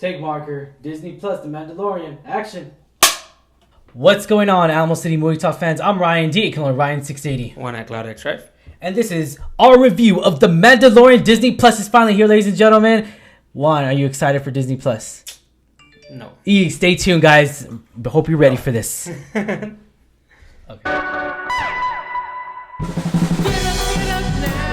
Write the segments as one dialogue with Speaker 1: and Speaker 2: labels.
Speaker 1: Take marker. Disney Plus, The Mandalorian. Action. What's going on, Alamo City Movie Talk fans? I'm Ryan D. Ryan680.
Speaker 2: One at Cloud X, right?
Speaker 1: And this is our review of The Mandalorian. Disney Plus is finally here, ladies and gentlemen. Juan, are you excited for Disney Plus?
Speaker 2: No.
Speaker 1: Stay tuned, guys. Hope you're ready for this. Okay.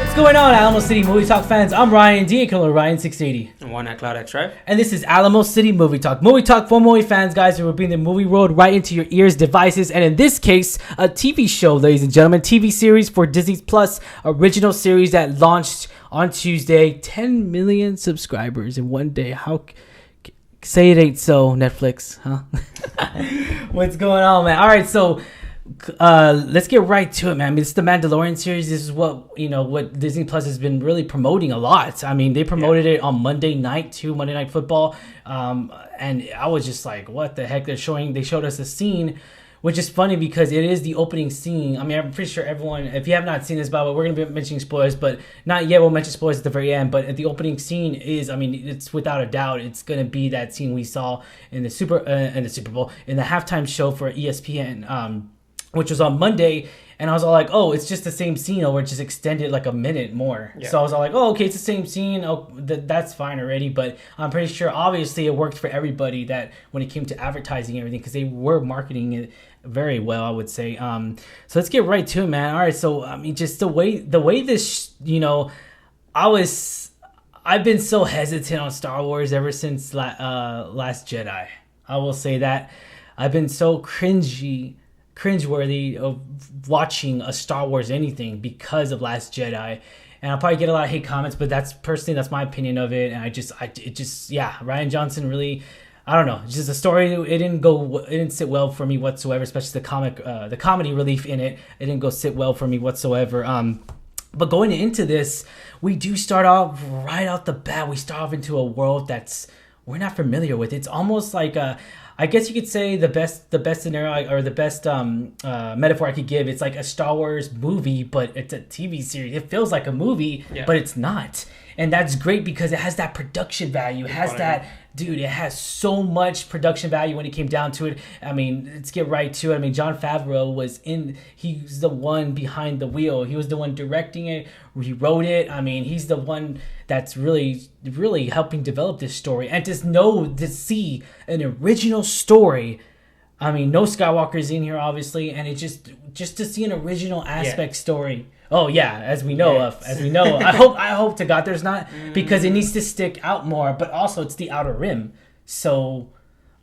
Speaker 1: What's going on, Alamo City Movie Talk fans? I'm Ryan D. Ryan680.
Speaker 2: And one at Cloud X, right?
Speaker 1: And this is Alamo City Movie Talk. Movie Talk for movie fans, guys, who will bring the movie world right into your ears, devices, and in this case, a TV show, ladies and gentlemen. TV series for Disney Plus, original series that launched on Tuesday. 10 million subscribers in one day. How... Say it ain't so, Netflix, huh? What's going on, man? All right, so let's get right to it, man. I mean, it's the Mandalorian series. This is what Disney Plus has been really promoting a lot. I mean, they promoted it on Monday night too, Monday Night Football, and I was just like, what the heck? They showed us a scene, which is funny because it is the opening scene. I mean, I'm pretty sure everyone, if you have not seen this, by the way, we're going to be mentioning spoilers, but not yet. We'll mention spoilers at the very end. But the opening scene is, I mean, it's without a doubt, it's going to be that scene we saw in the Super Bowl, in the halftime show for ESPN, which was on Monday. And I was all like, oh, it's just the same scene over, just extended like a minute more. Yeah. So I was all like, oh, okay, it's the same scene. Oh, that's fine already. But I'm pretty sure, obviously, it worked for everybody that when it came to advertising and everything, because they were marketing it very well, I would say. So let's get right to it, man. All right, so I mean, just the way this, I've been so hesitant on Star Wars ever since Last Jedi. I will say that I've been so cringeworthy of watching a Star Wars anything because of Last Jedi. And I'll probably get a lot of hate comments, but that's my opinion of it. And Rian Johnson really, I don't know, just the story, it didn't sit well for me whatsoever, especially the comedy relief in it. It didn't go sit well for me whatsoever. But going into this, we do start off right out the bat. We start off into a world that's we're not familiar with. It's almost like I guess you could say the best scenario or the best metaphor I could give. It's like a Star Wars movie, but it's a TV series. It feels like a movie, but it's not. And that's great because it has that production value. It has that, dude, it has so much production value when it came down to it. I mean, let's get right to it. I mean, Jon Favreau he's the one behind the wheel. He was the one directing it. He wrote it. I mean, he's the one that's really, really helping develop this story. And to see an original story. I mean, no Skywalker's in here, obviously. And it just to see an original aspect story. Oh yeah, as we know. I hope to God there's not, because it needs to stick out more. But also, it's the Outer Rim, so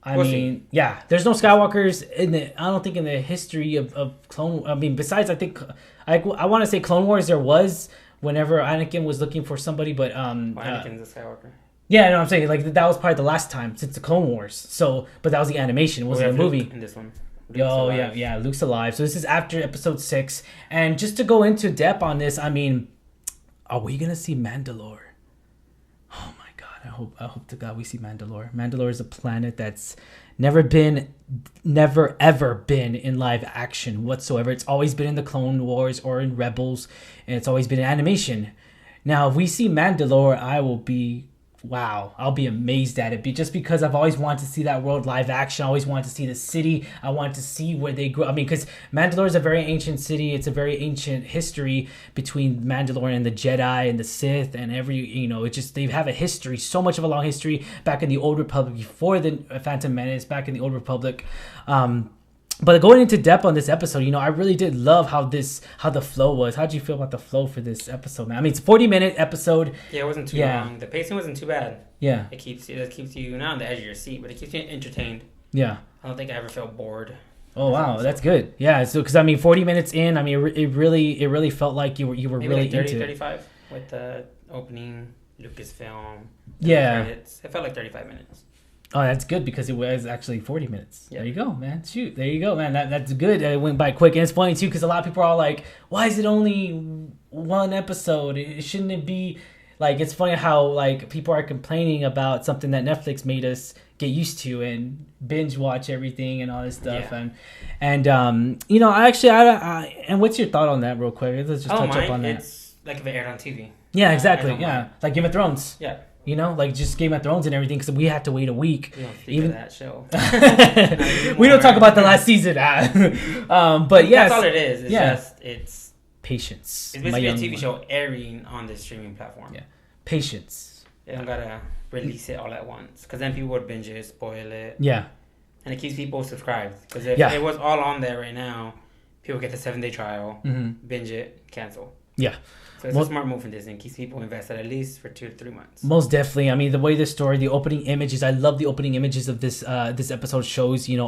Speaker 1: I mean, there's no Skywalkers I don't think in the history of Clone. I mean, besides, I think I want to say Clone Wars there was whenever Anakin was looking for somebody, but
Speaker 2: Anakin's a Skywalker.
Speaker 1: Yeah, no, I'm saying like that was probably the last time since the Clone Wars. So, but that was the animation, it wasn't a movie.
Speaker 2: Luke in this one.
Speaker 1: Luke's alive. So this is after episode 6. And just to go into depth on this, I mean, are we gonna see Mandalore? Oh my God, I hope to God we see Mandalore. Mandalore is a planet that's never ever been in live action whatsoever. It's always been in the Clone Wars or in Rebels, and it's always been in animation. Now, if we see Mandalore, I'll be amazed at it. Just because I've always wanted to see that world live action. I always wanted to see the city. I wanted to see where they grew. I mean, because Mandalore is a very ancient city. It's a very ancient history between Mandalore and the Jedi and the Sith and they have a history, so much of a long history back in the Old Republic before the Phantom Menace, back in the Old Republic. But going into depth on this episode, I really did love how the flow was. How'd you feel about the flow for this episode, man? I mean, it's a 40-minute episode.
Speaker 2: Yeah, it wasn't too long. The pacing wasn't too bad.
Speaker 1: Yeah.
Speaker 2: It keeps you not on the edge of your seat, but it keeps you entertained.
Speaker 1: Yeah.
Speaker 2: I don't think I ever felt bored.
Speaker 1: Oh wow, that's good. Yeah, so because I mean, 40 minutes in, I mean, it really felt like you were
Speaker 2: maybe
Speaker 1: really
Speaker 2: like 30,
Speaker 1: into
Speaker 2: 35 with the opening Lucasfilm.
Speaker 1: Yeah.
Speaker 2: Credits. It felt like 35 minutes.
Speaker 1: Oh, that's good because it was actually 40 minutes.
Speaker 2: Yep.
Speaker 1: There you go, man. Shoot, there you go, man. That's good. It went by quick. And it's funny, too, because a lot of people are all like, why is it only one episode? Shouldn't it be... Like, it's funny how, like, people are complaining about something that Netflix made us get used to and binge watch everything and all this stuff.
Speaker 2: Yeah.
Speaker 1: And and what's your thought on that real quick? Let's just touch up on that.
Speaker 2: It's like if it aired on TV.
Speaker 1: Yeah, exactly. Yeah. Like Game of Thrones.
Speaker 2: Yeah.
Speaker 1: You know, like just Game of Thrones and everything, because we had to wait a week.
Speaker 2: We don't speak of that show.
Speaker 1: We don't talk about the last season. But yeah,
Speaker 2: that's all it is. It's just
Speaker 1: patience.
Speaker 2: It's basically a TV show airing on the streaming platform.
Speaker 1: Yeah, patience.
Speaker 2: They don't gotta release it all at once, because then people would binge it, spoil it.
Speaker 1: Yeah,
Speaker 2: and it keeps people subscribed. Because if it was all on there right now, people get the 7-day trial, binge it, cancel.
Speaker 1: Yeah.
Speaker 2: So it's a smart move from Disney. It keeps people invested at least for 2 to 3 months.
Speaker 1: Most definitely. I mean, the way this story, the opening images, I love the opening images of this this episode shows, you know,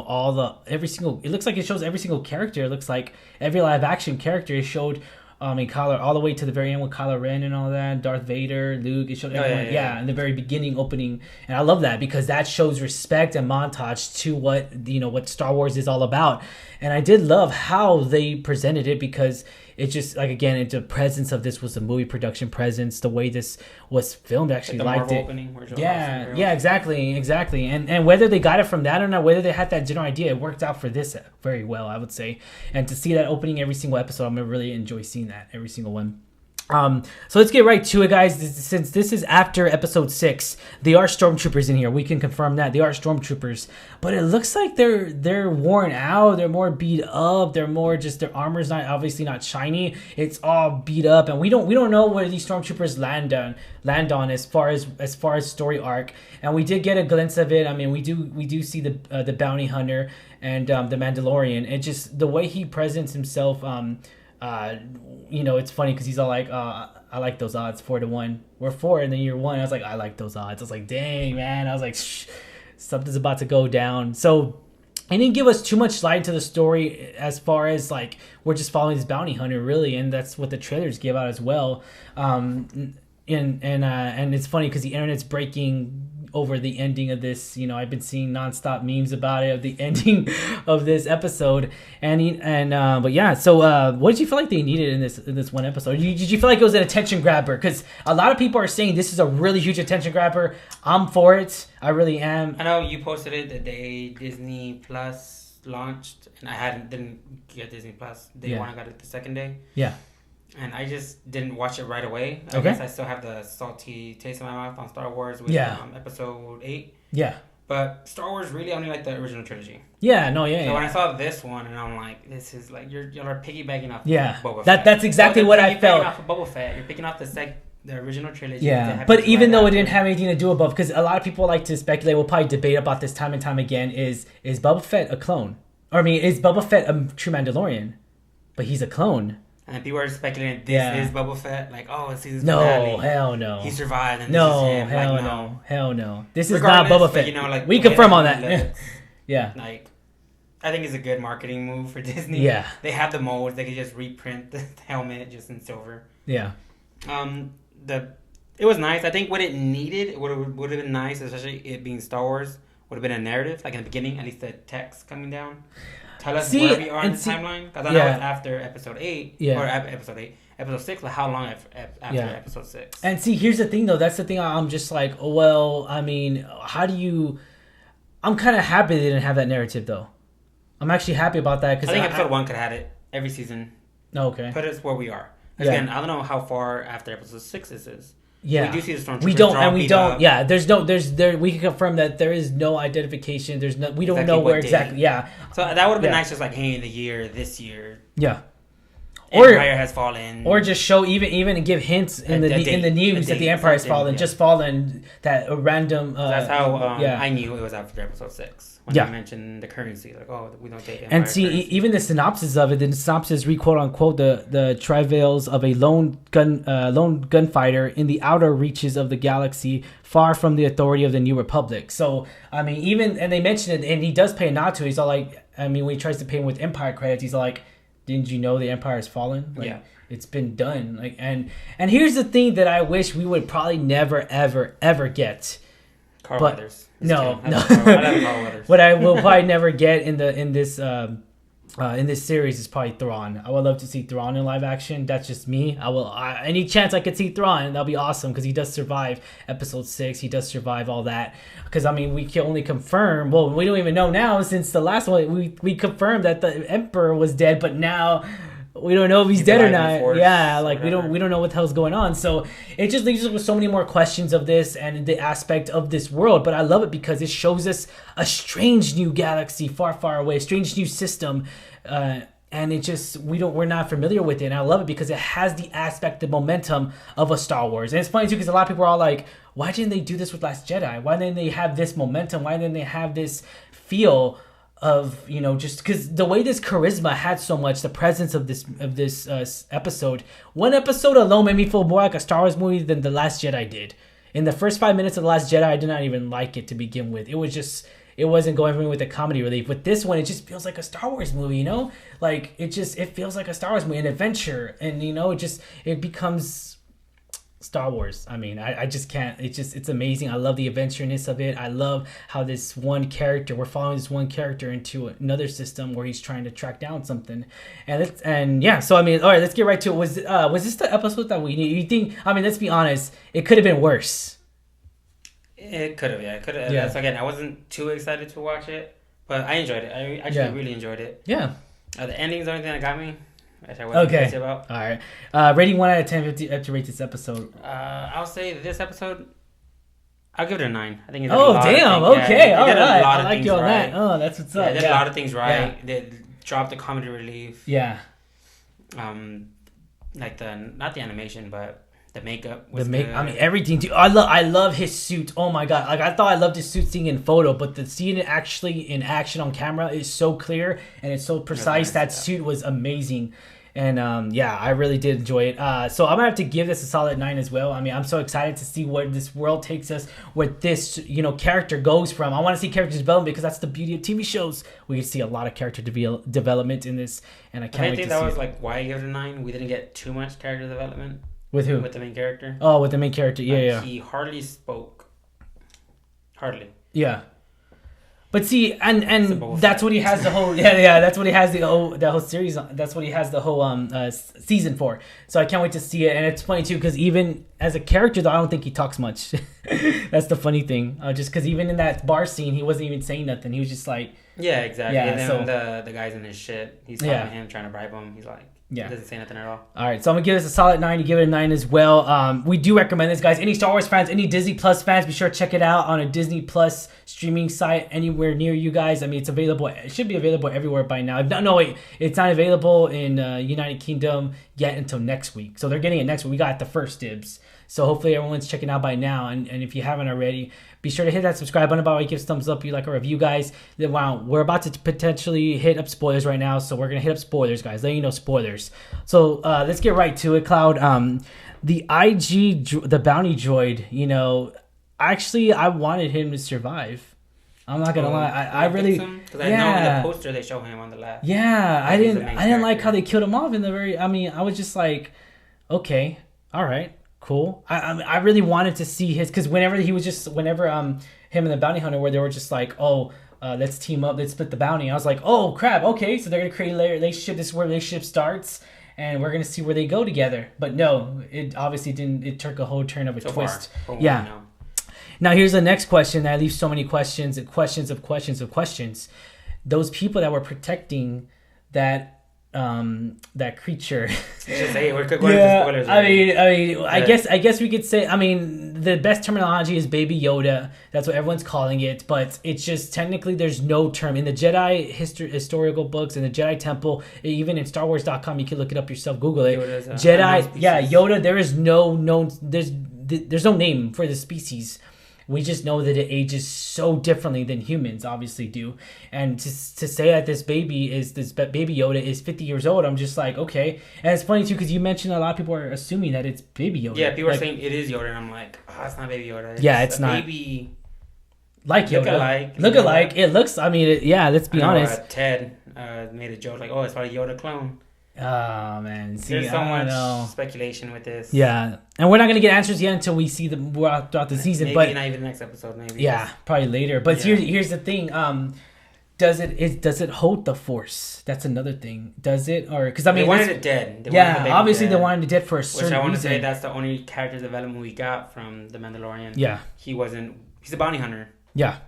Speaker 1: it looks like it shows every single character. It looks like every live action character is showed in Kylo, all the way to the very end with Kylo Ren and all that, Darth Vader, Luke, it showed everyone, in the very beginning opening. And I love that because that shows respect and montage to what Star Wars is all about. And I did love how they presented it because it's just like, again, the presence of this was a movie production presence. The way this was filmed, actually
Speaker 2: like
Speaker 1: liked it.
Speaker 2: Opening,
Speaker 1: Exactly. And whether they got it from that or not, whether they had that general idea, it worked out for this very well, I would say. And to see that opening every single episode, I'm gonna really enjoy seeing that every single one. So let's get right to it, guys. Since this is after episode 6, they are stormtroopers in here. We can confirm that they are stormtroopers, but it looks like they're worn out. They're more beat up. They're more just, their armor's obviously not shiny. It's all beat up, and we don't know where these stormtroopers land on as far as story arc. And we did get a glimpse of it. I mean, we do see the bounty hunter and the Mandalorian. It just, the way he presents himself. It's funny because he's all like, I like those odds 4-1. We're 4 and then you're 1. I was like, I like those odds. I was like, dang, man. I was like, something's about to go down. So it didn't give us too much light to the story as far as like we're just following this bounty hunter, really, and that's what the trailers give out as well. And it's funny because the internet's breaking over the ending of this. I've been seeing nonstop memes about it, of the ending of this episode. But yeah, so what did you feel like they needed in this one episode? Did you feel like it was an attention grabber? Because a lot of people are saying this is a really huge attention grabber. I'm for it. I really am.
Speaker 2: I know you posted it the day Disney Plus launched, and I didn't get Disney Plus day one. I got it the second day.
Speaker 1: Yeah.
Speaker 2: And I just didn't watch it right away. I guess I still have the salty taste in my mouth on Star Wars with episode 8.
Speaker 1: Yeah.
Speaker 2: But Star Wars really only like the original trilogy.
Speaker 1: Yeah, no, yeah.
Speaker 2: So when I saw this one, and I'm like, this is like, y'all are piggybacking off
Speaker 1: Boba Fett. That's exactly what I felt.
Speaker 2: You're picking off of Boba Fett. You're picking off the original trilogy.
Speaker 1: Yeah, but even though it didn't have anything to do with Boba, because a lot of people like to speculate, we'll probably debate about this time and time again, is Boba Fett a clone? Or, I mean, is Boba Fett a true Mandalorian? But he's a clone.
Speaker 2: And people are speculating this is Boba Fett. Like, it's season finale.
Speaker 1: No, hell no.
Speaker 2: He survived. And
Speaker 1: no,
Speaker 2: this is him.
Speaker 1: hell
Speaker 2: like,
Speaker 1: no. Hell no. This is not Boba Fett.
Speaker 2: Like,
Speaker 1: we confirm on that. Yeah.
Speaker 2: Like, I think it's a good marketing move for Disney.
Speaker 1: Yeah.
Speaker 2: They have the molds. They could just reprint the helmet just in silver.
Speaker 1: Yeah.
Speaker 2: It was nice. I think what it needed would have been nice, especially it being Star Wars, would have been a narrative. Like in the beginning, at least the text coming down. Tell us where we are in the timeline. Because I know it's after episode 8. Yeah. Or episode 6. But how long after episode 6?
Speaker 1: And see, here's the thing, though. That's the thing. I'm just like, well, I mean, how do you... I'm kind of happy they didn't have that narrative, though. I'm actually happy about that. Cause
Speaker 2: I think episode 1 could have had it every season.
Speaker 1: Okay.
Speaker 2: Put us where we are. Again, I don't know how far after episode 6 this is.
Speaker 1: Yeah,
Speaker 2: we do see the stormtroopers.
Speaker 1: We don't. Yeah, we can confirm that there is no identification. We don't know where exactly. Yeah.
Speaker 2: So that would have been nice, just like, hey, this year.
Speaker 1: Yeah.
Speaker 2: Empire has fallen.
Speaker 1: Or just show even and give hints in the news that the Empire has fallen. Just fallen, that a random.
Speaker 2: That's how I knew it was after episode 6. When they mentioned the currency, like, we don't take Empire.
Speaker 1: And see, currency. Even the synopsis of it, the synopsis read, quote unquote, the travails of a lone gunfighter in the outer reaches of the galaxy, far from the authority of the New Republic. So I mean, and they mentioned it, and he does pay a nod to it. He's all like, I mean, when he tries to pay him with Empire credits, he's all like, didn't you know the Empire has fallen? Like, it's been done. Like, and here's the thing that I wish we would probably never, ever, ever get.
Speaker 2: Carl Weathers.
Speaker 1: No.
Speaker 2: Weathers.
Speaker 1: What I will probably never get in this series is probably Thrawn. I would love to see Thrawn in live action. That's just me. Any chance I could see Thrawn, that'll be awesome, because he does survive episode 6. He does survive all that. Because I mean, we can only confirm. Well, we don't even know now, since the last one we confirmed that the Emperor was dead, but now we don't know if he's dead or not. Yeah, like we don't know what the hell's going on. So it just leaves us with so many more questions of this and the aspect of this world. But I love it because it shows us a strange new galaxy far, far away, a strange new system. And it just we're not familiar with it, and I love it because it has the aspect, the momentum of a Star Wars. And it's funny too because a lot of people are all like, "Why didn't they do this with Last Jedi? Why didn't they have this momentum? Why didn't they have this feel of just because the way this charisma had so much, the presence of this episode. One episode alone made me feel more like a Star Wars movie than The Last Jedi did. In the first 5 minutes of The Last Jedi, I did not even like it to begin with. It wasn't going for me with the comedy relief. With this one, it just feels like a Star Wars movie, Like, it feels like a Star Wars movie, an adventure. And, it becomes Star Wars. I mean, I just can't. It's amazing. I love the adventureness of it. I love how we're following this one character into another system where he's trying to track down something. So, I mean, all right, let's get right to it. Was this the episode that we need? You think, I mean, let's be honest, it could have been worse.
Speaker 2: It could have, yeah. It could have. Yeah. Again, I wasn't too excited to watch it, but I enjoyed it. I actually really enjoyed it.
Speaker 1: Yeah.
Speaker 2: The ending's the only thing that got me. I wasn't crazy about.
Speaker 1: All right. Rating 1 out of 10 if you have to rate this episode.
Speaker 2: I'll say this episode, I'll give it a 9. I think it's
Speaker 1: damn. Okay. All right. I like you on that. Oh, that's what's up.
Speaker 2: They did a lot of things right. Yeah. They dropped the comedy relief.
Speaker 1: Yeah.
Speaker 2: Like not the animation, but the makeup was good.
Speaker 1: I mean, everything. Dude, I love his suit. Oh my god! Like I thought I loved his suit seeing in photo, but seeing it actually in action on camera is so clear and it's so precise. That suit was amazing, and I really did enjoy it. So I'm gonna have to give this a solid 9 as well. I mean, I'm so excited to see where this world takes us, where this character goes from. I want to see character development because that's the beauty of TV shows. We can see a lot of character development in this, and I can't wait to see it.
Speaker 2: I think that was like why I gave it a 9. We didn't get too much character development.
Speaker 1: With who?
Speaker 2: With the main character.
Speaker 1: Oh, with the main character. Yeah.
Speaker 2: He hardly spoke. Hardly.
Speaker 1: Yeah. But see, and that's what he has the whole that's what he has the whole series on. That's what he has the whole season for. So I can't wait to see it. And it's funny too because even as a character though, I don't think he talks much. That's the funny thing. Just because even in that bar scene, he wasn't even saying nothing. He was just like.
Speaker 2: Yeah, exactly. Yeah, and then the guy's in his shit. He's talking to him, trying to bribe him. He's like. Yeah. It doesn't say nothing at all. All
Speaker 1: right, so I'm going to give this a solid 9. You give it a 9 as well. We do recommend this, guys. Any Star Wars fans, any Disney Plus fans, be sure to check it out on a Disney Plus streaming site anywhere near you guys. I mean, it's available. It should be available everywhere by now. It's not available in United Kingdom yet until next week. So they're getting it next week. We got the first dibs. So hopefully everyone's checking out by now. And if you haven't already, be sure to hit that subscribe button. By the way, give us a thumbs up if you like our review, guys. Wow, we're about to potentially hit up spoilers right now. So we're going to hit up spoilers, guys. Letting you know spoilers. So let's get right to it, Cloud. The the bounty droid, actually I wanted him to survive. I'm not gonna lie. I really,
Speaker 2: because I know in the poster they show him on the left.
Speaker 1: Yeah, I didn't like how they killed him off in the very. I mean, I was just like, okay, all right, cool. I really wanted to see his, because whenever him and the bounty hunter, where they were just like, let's team up, let's split the bounty. I was like, oh crap, okay, so they're gonna create a relationship. This is where relationship starts, and we're gonna see where they go together. But no, it obviously didn't. It took a whole turn of a twist. Yeah. Now here's the next question that leaves so many questions and questions of questions of questions. Those people that were protecting that creature.
Speaker 2: Say we're going into spoilers.
Speaker 1: I guess we could say. I mean, the best terminology is Baby Yoda. That's what everyone's calling it. But it's just technically there's no term in the Jedi historical books, in the Jedi Temple, even in StarWars.com. You can look it up yourself. Google it. Jedi. Yeah, Yoda. There is no known. There's no name for the species. We just know that it ages so differently than humans obviously do. And to say that this baby Yoda is 50 years old, I'm just like, okay. And it's funny too, because you mentioned a lot of people are assuming that it's Baby Yoda.
Speaker 2: Yeah, people are saying it is Yoda, and I'm like, it's not Baby Yoda.
Speaker 1: It's not.
Speaker 2: Baby
Speaker 1: like Yoda. Look-alike. It looks, let's be honest.
Speaker 2: Ted made a joke like, it's probably Yoda clone.
Speaker 1: Oh man,
Speaker 2: there's so much speculation with this.
Speaker 1: Yeah, and we're not gonna get answers yet until we see them throughout the season.
Speaker 2: Maybe
Speaker 1: but
Speaker 2: not even the next episode. Maybe
Speaker 1: probably later. But here's the thing. Does it hold the Force? That's another thing. Does it, or because
Speaker 2: they wanted it dead?
Speaker 1: Obviously they wanted it dead for a certain reason.
Speaker 2: Which I want to say that's the only character development we got from the Mandalorian.
Speaker 1: Yeah,
Speaker 2: he's a bounty hunter.
Speaker 1: Yeah,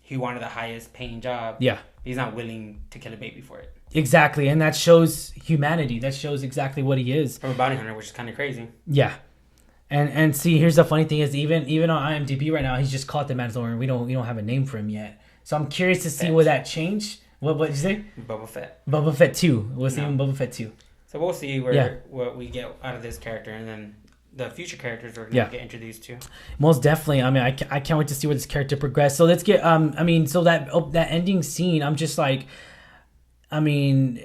Speaker 2: he wanted the highest paying job.
Speaker 1: Yeah,
Speaker 2: He's not willing to kill a baby for it.
Speaker 1: Exactly, and that shows humanity. That shows exactly what he is.
Speaker 2: From a bounty hunter, which is kind of crazy.
Speaker 1: Yeah. And see, here's the funny thing is even on IMDb right now, he's just called the Mandalorian. We don't have a name for him yet. So I'm curious to see what that changed. What did you say?
Speaker 2: Boba Fett.
Speaker 1: Boba Fett 2. We'll see him Boba Fett 2.
Speaker 2: So we'll see what we get out of this character, and then the future characters we're gonna get introduced to.
Speaker 1: Most definitely. I mean, I can't wait to see where this character progress. So let's get so that ending scene, I'm just like, I mean,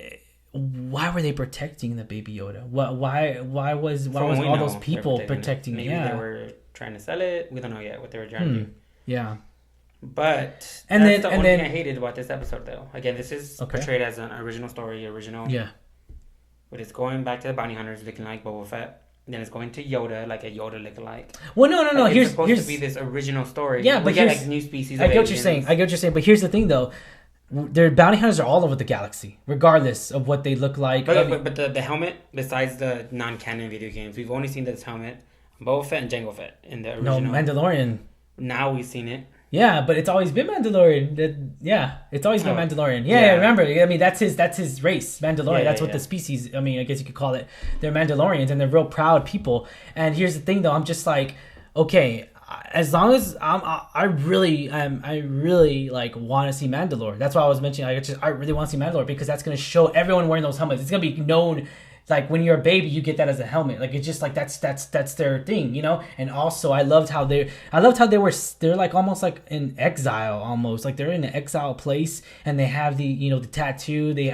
Speaker 1: why were they protecting the baby Yoda? Why was all those people protecting it?
Speaker 2: Maybe they were trying to sell it. We don't know yet what they were trying to do.
Speaker 1: Yeah.
Speaker 2: But that's the only thing I hated about this episode, though. Again, this is portrayed as an original story,
Speaker 1: Yeah.
Speaker 2: But it's going back to the bounty hunters looking like Boba Fett. Then it's going to Yoda, like a Yoda lookalike.
Speaker 1: Well, no.
Speaker 2: Like it's supposed to be this original story.
Speaker 1: Yeah, but
Speaker 2: we get like new species.
Speaker 1: I get what you're saying. But here's the thing, though. Their bounty hunters are all over the galaxy, regardless of what they look like.
Speaker 2: But the helmet, besides the non-canon video games, we've only seen this helmet, Boba Fett and Jango Fett in the original.
Speaker 1: No, Mandalorian.
Speaker 2: Now we've seen it.
Speaker 1: Yeah, but it's always been Mandalorian. It's always been Mandalorian. Yeah, remember. I mean, that's his race, Mandalorian. That's what the species. I mean, I guess you could call it. They're Mandalorians, and they're real proud people. And here's the thing, though. I'm just like, okay, as long as I really like want to see Mandalore. That's why I was mentioning. I really want to see Mandalore because that's gonna show everyone wearing those helmets. It's gonna be known. Like when you're a baby, you get that as a helmet. Like it's just like that's their thing, you know. And also, I loved how they're like almost like in exile, almost like they're in an exile place, and they have the tattoo. The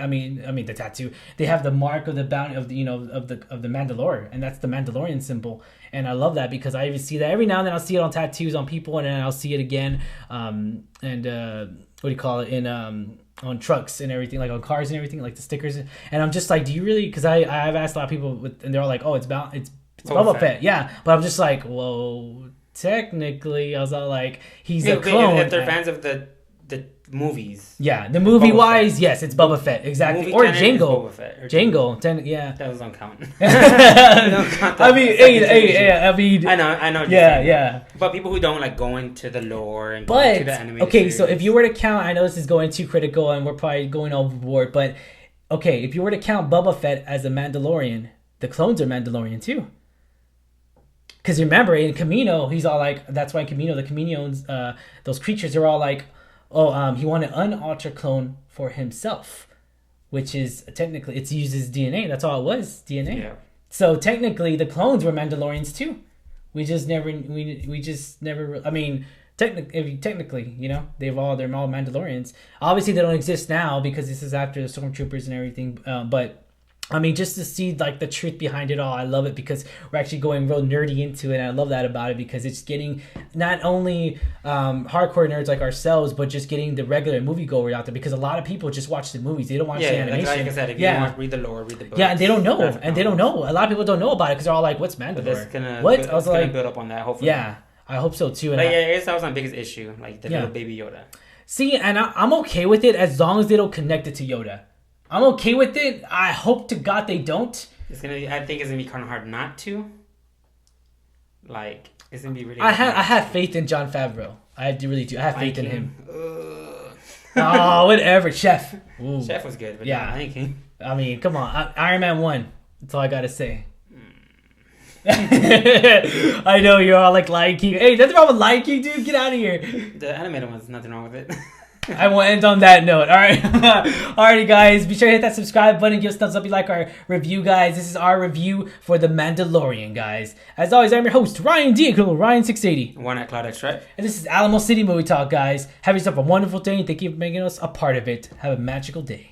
Speaker 1: tattoo. They have the mark of the bounty of the of the Mandalorian, and that's the Mandalorian symbol. And I love that because I even see that every now and then. I'll see it on tattoos on people, and then I'll see it again. What do you call it in on trucks and everything, like on cars and everything, like the stickers. And I'm just like, do you really? Because I've asked a lot of people, and they're all like, oh, it's Boba Fett. Yeah, but I'm just like, well, technically, I was all like, he's a clone.
Speaker 2: If they're fans of the movies.
Speaker 1: Yeah, the movie wise, yes, it's Boba Fett, exactly. Or Jango. Jango, that
Speaker 2: doesn't count.
Speaker 1: I mean, hey,
Speaker 2: I know.
Speaker 1: Yeah.
Speaker 2: But people who don't like go into the lore and go into the animated series.
Speaker 1: So if you were to count, I know this is going too critical and we're probably going overboard, but okay, if you were to count Boba Fett as a Mandalorian, the clones are Mandalorian too. Because remember, in Camino, he's all like, that's why in Camino, the Caminos, those creatures are all like, he wanted an unaltered clone for himself, which is technically, it uses DNA. That's all it was, DNA. Yeah. So technically, the clones were Mandalorians too. We just never. I mean, technically, they're all Mandalorians. Obviously, they don't exist now because this is after the Stormtroopers and everything. But I mean, just to see like the truth behind it all, I love it because we're actually going real nerdy into it, and I love that about it because it's getting not only hardcore nerds like ourselves, but just getting the regular moviegoer out there because a lot of people just watch the movies; they don't watch the animation.
Speaker 2: Like I said, if you don't read the lore, read the books.
Speaker 1: Yeah, and they don't know, A lot of people don't know about it because they're all like, "What's Mandalore? What?" I was like,
Speaker 2: build up on that. Hopefully,
Speaker 1: yeah, I hope so too. And
Speaker 2: I guess that was my biggest issue, like the little baby Yoda.
Speaker 1: See, and I'm okay with it as long as they don't connect it to Yoda. I'm okay with it. I hope to God they don't.
Speaker 2: I think it's gonna be kind of hard not to. Like it's gonna be really.
Speaker 1: I have faith in Jon Favreau. I really do. I have faith in him. Oh, whatever, Chef.
Speaker 2: Ooh. Chef was good, but yeah,
Speaker 1: I mean, come on, Iron Man 1. That's all I gotta say. I know you're all like Lion King. Hey, nothing wrong with Lion King, dude. Get out of here.
Speaker 2: The animated one's nothing wrong with it.
Speaker 1: I will end on that note. All right. Alrighty, guys. Be sure to hit that subscribe button. Give us a thumbs up if you like our review, guys. This is our review for The Mandalorian, guys. As always, I'm your host, Ryan Diacono, Ryan680.
Speaker 2: One at Cloud Extract.
Speaker 1: And this is Alamo City Movie Talk, guys. Have yourself a wonderful day. Thank you for making us a part of it. Have a magical day.